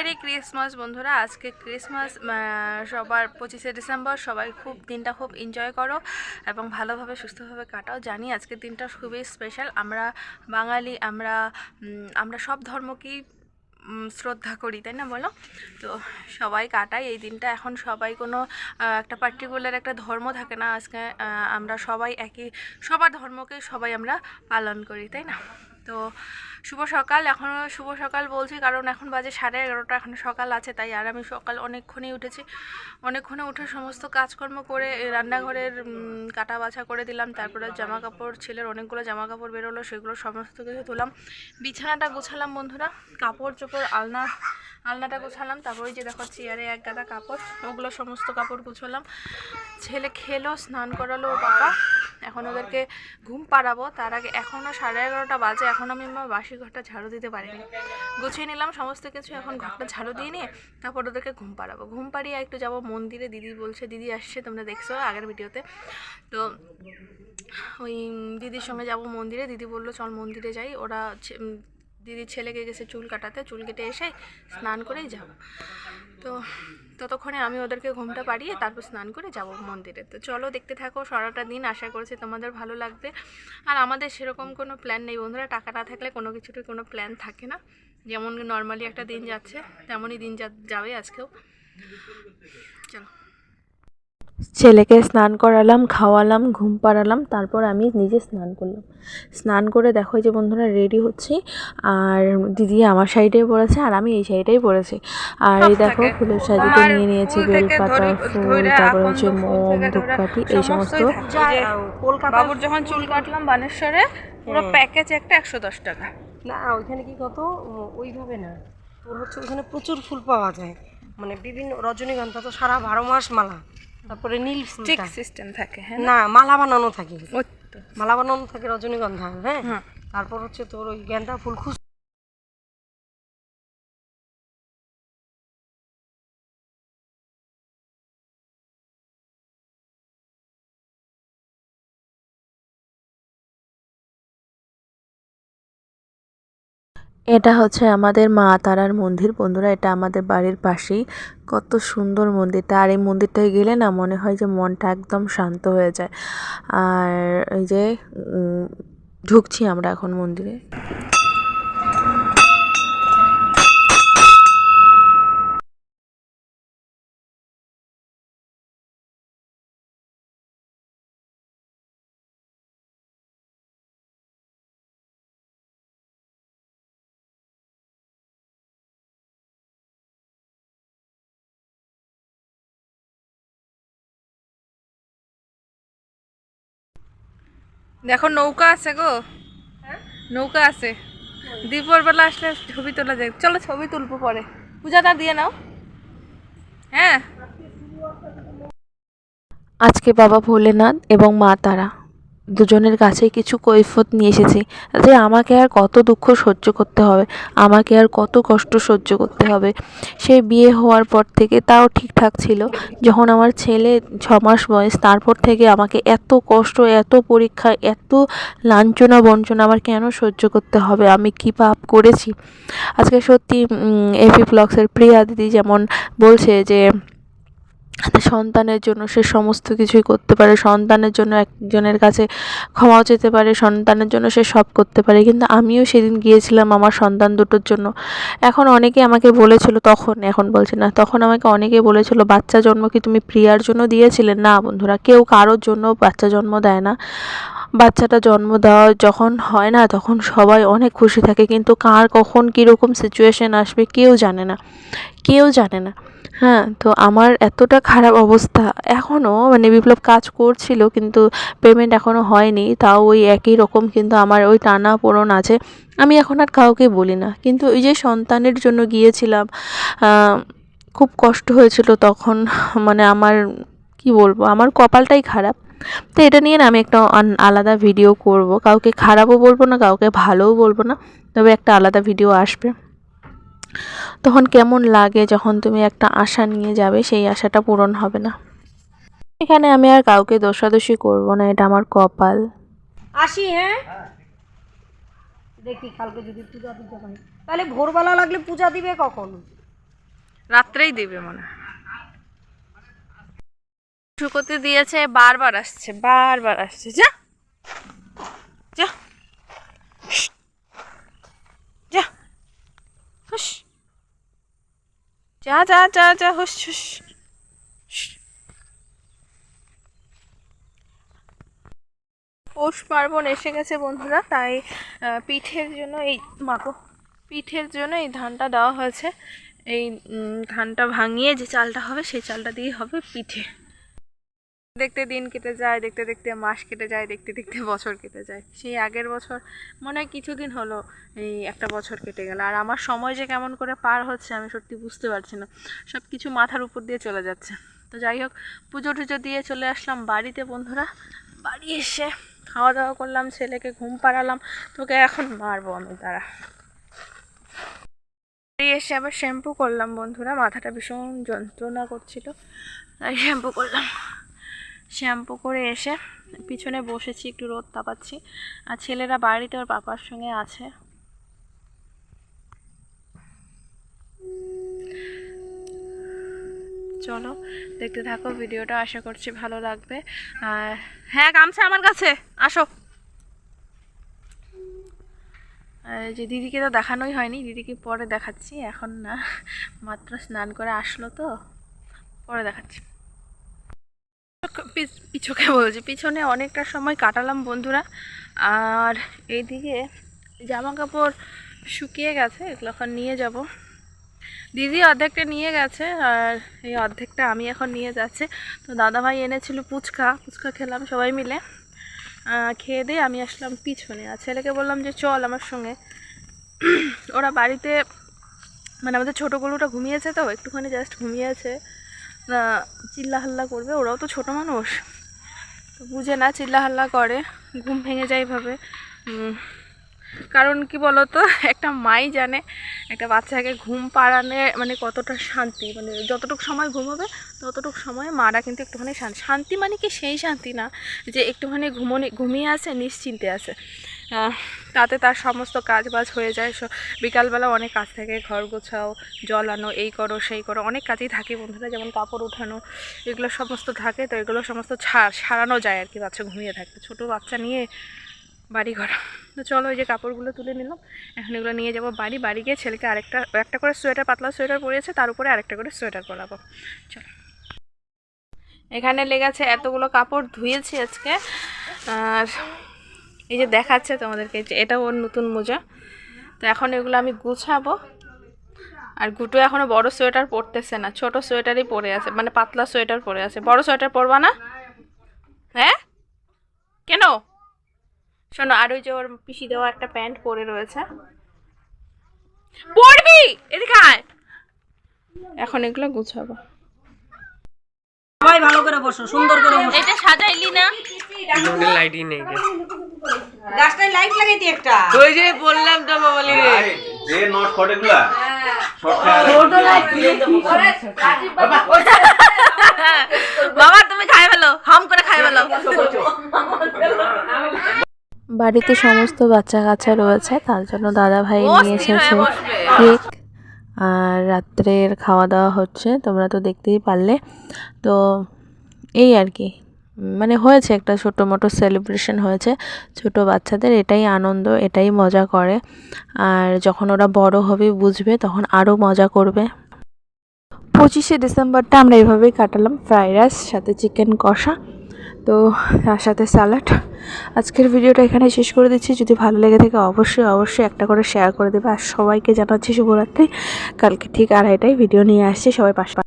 Merry Christmas বন্ধুরা। আজকে Christmas, সবার 25শে ডিসেম্বর। সবাই দিনটা খুব এনজয় করো এবং ভালোভাবে সুস্থভাবে কাটাও। জানি আজকের দিনটা খুবই স্পেশাল। আমরা বাঙালি, আমরা সব ধর্মকেই শ্রদ্ধা করি, তাই না বলো? তো সবাই কাটাই এই দিনটা। এখন সবাই কোনো একটা পার্টিকুলার একটা ধর্ম থাকে না। আজকে আমরা সবাই সবার ধর্মকে সবাই আমরা পালন করি, তাই না? তো শুভ সকাল। এখনও শুভ সকাল বলছি কারণ এখন বাজে 11:30, এখনও সকাল আছে তাই। আর আমি সকাল অনেকক্ষণই উঠেছি, অনেকক্ষণে উঠে সমস্ত কাজকর্ম করে রান্নাঘরের কাটা বাছা করে দিলাম। তারপরে জামা কাপড়, ছেলের অনেকগুলো জামা কাপড় বেরোলো, সেগুলো সমস্ত কিছু তুললাম। বিছানাটা গোছালাম বন্ধুরা, কাপড় চোপড় আলনাটা গোছালাম। তারপরে যে দেখো চেয়ারে এক গাদা কাপড়, ওগুলো সমস্ত কাপড় গুছালাম। ছেলে খেলো, স্নান করালো ওর বাবা। এখন ওদেরকে ঘুম পাড়াবো। তার আগে এখনও 11:30 বাজে, এখন আমি আমার বাসি ঘরটা ঝাড়ু দিতে পারিনি। গুছিয়ে নিলাম সমস্ত কিছু, এখন ঘরটা ঝাড়ু দিয়ে নিয়ে তারপর ওদেরকে ঘুম পাড়াবো। ঘুম পাড়িয়ে একটু যাবো মন্দিরে। দিদি বলছে, দিদি আসছে, তোমরা দেখছো আগের ভিডিওতে। তো ওই দিদির সঙ্গে যাব মন্দিরে। দিদি বললো চল মন্দিরে যাই। ওরা দিদির ছেলেকে গেছে চুল কাটাতে, চুল কেটে এসে স্নান করেই যাব। তো ততক্ষণে আমি ওদেরকে ঘুমটা পাড়িয়ে তারপর স্নান করে যাব মন্দিরে। তো চলো দেখতে থাকো সারাটা দিন, আশা করছি তোমাদের ভালো লাগবে। আর আমাদের সেরকম কোনো প্ল্যান নেই বন্ধুরা। টাকা না থাকলে কোনো কিছুরই কোনো প্ল্যান থাকে না। যেমন নর্মালি একটা দিন যাচ্ছে তেমনই দিন যাবে আজকেও। চলো, ছেলেকে স্নান করালাম, খাওয়ালাম, ঘুম পাড়ালাম, তারপর আমি নিজে স্নান করলাম। স্নান করে দেখো যে বন্ধুরা রেডি হচ্ছি। আর দিদি আমার সাইডেই পড়েছে আর আমি এই সাইডেই পড়েছি। আর এই দেখো ফুলের সাজিতে নিয়ে নিয়েছি বেলপাতা, ফুল, তারপর হচ্ছে মোম, ধূপকাঠি, এই সমস্ত। বাবুর যখন চুল কাটলাম বানেশ্বরে, পুরো প্যাকেজ একটা 110 টাকা। না ওইখানে কি কত ওইভাবে না, তোর হচ্ছে ওইখানে প্রচুর ফুল পাওয়া যায়, মানে বিভিন্ন রজনীগন্ধা তো সারা 12 মাস মালা, তারপরে নীল স্টিক সিস্টেম থাকে। হ্যাঁ, না মালা বানানো থাকে, মালা বানানো থাকে রজনীগন্ধা। হ্যাঁ, তারপর হচ্ছে তোর ওই গেন্দা ফুল এটা হচ্ছে আমাদের মা তারার মন্দির বন্ধুরা। এটা আমাদের বাড়ির পাশেই। কত সুন্দর মন্দিরটা। আর এই মন্দিরটায় গেলে না মনে হয় যে মনটা একদম শান্ত হয়ে যায়। আর এই যে ঢুকছি আমরা এখন মন্দিরে। দেখো নৌকা আছে গো, নৌকা আছে। দুপুর বেলা আসলে ছবি তোলা যায়। চলো ছবি তুলবো পরে, পূজাটা দিয়ে নাও। হ্যাঁ, আজকে বাবা ভোলেনাথ এবং মা তারা দুজনের কাছে কিছু কৈফিয়ত নিয়ে এসেছি যে আমাকে আর কত দুঃখ সহ্য করতে হবে, আমাকে আর কত কষ্ট সহ্য করতে হবে। সেই বিয়ে হওয়ার পর থেকে তাও ঠিকঠাক ছিল। যখন আমার ছেলে 6 মাস বয়স, তারপর থেকে আমাকে এত কষ্ট, এত পরীক্ষা, এত লাঞ্ছনা বঞ্চনা আমার কেন সহ্য করতে হবে? আমি কী পাপ করেছি? আজকে সত্যি এপি ব্লগসের প্রিয়া দিদি যেমন বলছে যে সন্তানের জন্য সে সমস্ত কিছুই করতে পারে, সন্তানের জন্য একজনের কাছে ক্ষমাও চেতে পারে, সন্তানের জন্য সে সব করতে পারে। কিন্তু আমিও সেদিন গিয়েছিলাম আমার সন্তান দুটোর জন্য। এখন অনেকে আমাকে বলেছিল, তখন, এখন বলছি না, তখন আমাকে অনেকে বলেছিল বাচ্চা জন্ম কি তুমি প্রিয়ার জন্য দিয়েছিলে? না বন্ধুরা, কেউ কারোর জন্য বাচ্চা জন্ম দেয় না। বাচ্চাটা জন্ম দেওয়া যখন হয় না তখন সবাই অনেক খুশি থাকে, কিন্তু কার কখন কীরকম সিচুয়েশন আসবে কেউ জানে না, কেউ জানে না। হ্যাঁ, তো আমার এতটা খারাপ অবস্থা এখনও, মানে বিপ্লব কাজ করছিল কিন্তু পেমেন্ট এখনও হয়নি, তাও ওই একই রকম, কিন্তু আমার ওই টানাপোড়েন আছে। আমি এখন আর কাউকে বলি না, কিন্তু ওই যে সন্তানের জন্য গিয়েছিলাম, খুব কষ্ট হয়েছিল তখন। মানে আমার কি বলবো, আমার কপালটাই খারাপ। তো এটা নিয়ে না আমি একটা আলাদা ভিডিও করব। কাউকে খারাপও বলবো না, কাউকে ভালোও বলবো না, তবে একটা আলাদা ভিডিও আসবে। তখন কেমন লাগে যখন তুমি একটা আশা নিয়ে যাবে, সেই আশাটা পূরণ হবে না। এখানে আমি আর কাউকে দোষাদোষি করব না, এটা আমার কপাল। আসি। হ্যাঁ, দেখি কালকে যদি পূজা দিতে পারি, তাহলে ভোরবেলা লাগলে পূজা দিবে কখন? রাত্রেই দিবে মনে হয়। শুকোতে দিয়েছে, বারবার আসছে যা যা যা হুস, যা যা যা যা হুস হুস। পৌষ পার্বণ এসে গেছে বন্ধুরা, তাই পিঠের জন্য এই ধানটা দেওয়া হয়েছে। এই ধানটা ভাঙিয়ে যে চালটা হবে সেই চালটা দিয়ে হবে পিঠে। দেখতে দিন কেটে যায়, দেখতে দেখতে মাস কেটে যায়, দেখতে দেখতে বছর কেটে যায়। সেই আগের বছর মনে হয় কিছুদিন হলো এই একটা বছর কেটে গেল। আর আমার সময় যে কেমন করে পার হচ্ছে আমি সত্যি বুঝতে পারছি না, সব কিছু মাথার উপর দিয়ে চলে যাচ্ছে। তো যাই হোক, পুজো টুজো দিয়ে চলে আসলাম বাড়িতে বন্ধুরা। বাড়ি এসে খাওয়া দাওয়া করলাম, ছেলেকে ঘুম পাড়ালাম। তোকে এখন মারবো আমি, দাঁড়া। বাড়ি এসে আবার শ্যাম্পু করলাম বন্ধুরা, মাথাটা ভীষণ যন্ত্রণা করছিল তাই শ্যাম্পু করলাম। শ্যাম্পু করে এসে পিছনে বসেছি, একটু রোদ তাপাচ্ছি। আর ছেলেরা বাড়িতে ওর পাপার সঙ্গে আছে। চলো দেখতে থাকো ভিডিওটা, আশা করছি ভালো লাগবে। আর হ্যাঁ, গামছা আমার কাছে, আসো। যে দিদিকে তো দেখানোই হয়নি, দিদিকে পরে দেখাচ্ছি, এখন না, মাত্র স্নান করে আসলো তো, পরে দেখাচ্ছি। পিছনে অনেকটা সময় কাটালাম বন্ধুরা। আর এইদিকে জামা কাপড় শুকিয়ে গেছে, এগুলো এখন নিয়ে যাব। দিদি অর্ধেকটা নিয়ে গেছে আর এই অর্ধেকটা আমি এখন নিয়ে যাচ্ছি। তো দাদাভাই এনেছিল ফুচকা খেলাম সবাই মিলে। খেয়ে দিয়ে আমি আসলাম পিছনে, আর ছেলেকে বললাম যে চল আমার সঙ্গে। ওরা বাড়িতে মানে আমাদের ছোটো গরুটা ঘুমিয়েছে, তো একটুখানি জাস্ট ঘুমিয়েছে, চিল্লাহাল্লা করবে, ওরাও তো ছোটো মানুষ, তো বুঝে না, চিল্লাহাল্লা করে, ঘুম ভেঙে যায় এইভাবে। কারণ কি বলতো, একটা মাই জানে একটা বাচ্চাকে ঘুম পাড়ানো মানে কতটা শান্তি, মানে যতটুকু সময় ঘুমোবে ততটুকু সময় মারা কিন্তু একটুখানি শান্তি, মানে কি সেই শান্তি না যে একটুখানি ঘুমিয়ে আছে, নিশ্চিন্তে আছে, তাতে তার সমস্ত কাজ বাজ হয়ে যায়। বিকালবেলা অনেক কাজ থাকে, ঘর গোছাও, জল আনো, এই করো সেই করো, অনেক কাজই থাকে বন্ধুরা, যেমন কাপড় উঠানো, এগুলো সমস্ত থাকে। তো এগুলো সমস্ত সারানো যায় আর কি, বাচ্চা ঘুমিয়ে থাকবে, ছোটো বাচ্চা নিয়ে বাড়ি ঘর। তো চলো, এই যে কাপড়গুলো তুলে নিলাম, এখন এগুলো নিয়ে যাবো বাড়ি গিয়ে ছেলেকে একটা করে সোয়েটার, পাতলা সোয়েটার পরিয়েছে, তার উপরে আরেকটা করে সোয়েটার পরাবো। চলো, এখানে লেগেছে এতগুলো কাপড় ধুয়েছি আজকে। আর এই যে দেখাচ্ছে তোমাদেরকে, যে এটা ওর নতুন মোজা। তো এখন এগুলো আমি গুছাবো। আর গুটু এখনও বড় সোয়েটার পরতেছে না, ছোট সোয়েটারই পরে আছে, মানে পাতলা সোয়েটার পরে আছে। বড় সোয়েটার পরবা না? হ্যাঁ, কেন? শোনো, আর ওই যে ওর পিসি দেওয়া একটা প্যান্ট পরে রয়েছে, পরবি, এদিকে আয়। এখন এগুলো গুছাবো। সবাই ভালো করে বসো, সুন্দর করে বসো। এটা সাজাইলি না? লাইটই নেই, গাছটায় লাইট লাগাইতি একটা। ওই যে বললাম তো বাবালি রে, যে নট ফটেগুলা বাবা তুমি খাই ফেলো, হাম করে খাই ফেলো। বাড়িতে সমস্ত বাচ্চা কাচ্চা রয়েছে, তার জন্য দাদা ভাই নিয়ে এসেছে কেক। আর রাত্রের খাওয়া দাওয়া হচ্ছে, তোমরা তো দেখতেই পারলে। তো এই আর কি, মানে হয়েছে একটা ছোটো মোটো সেলিব্রেশন হয়েছে ছোটো বাচ্চাদের, এটাই আনন্দ, এটাই মজা করে। আর যখন ওরা বড় হবে বুঝবে, তখন আরও মজা করবে। 25শে ডিসেম্বরটা আমরা এইভাবেই কাটালাম, ফ্রাইড রাইস সাথে চিকেন কষা, তো তার সাথে স্যালাড। আজকের ভিডিওটা এখানে শেষ করে দিচ্ছি। যদি ভালো লেগে থাকে অবশ্যই একটা করে শেয়ার করে দেবে। আর সবাইকে জানাচ্ছি শুভরাত্রি। কালকে ঠিক 2:30টায় ভিডিও নিয়ে আসছি, সবাই পাশে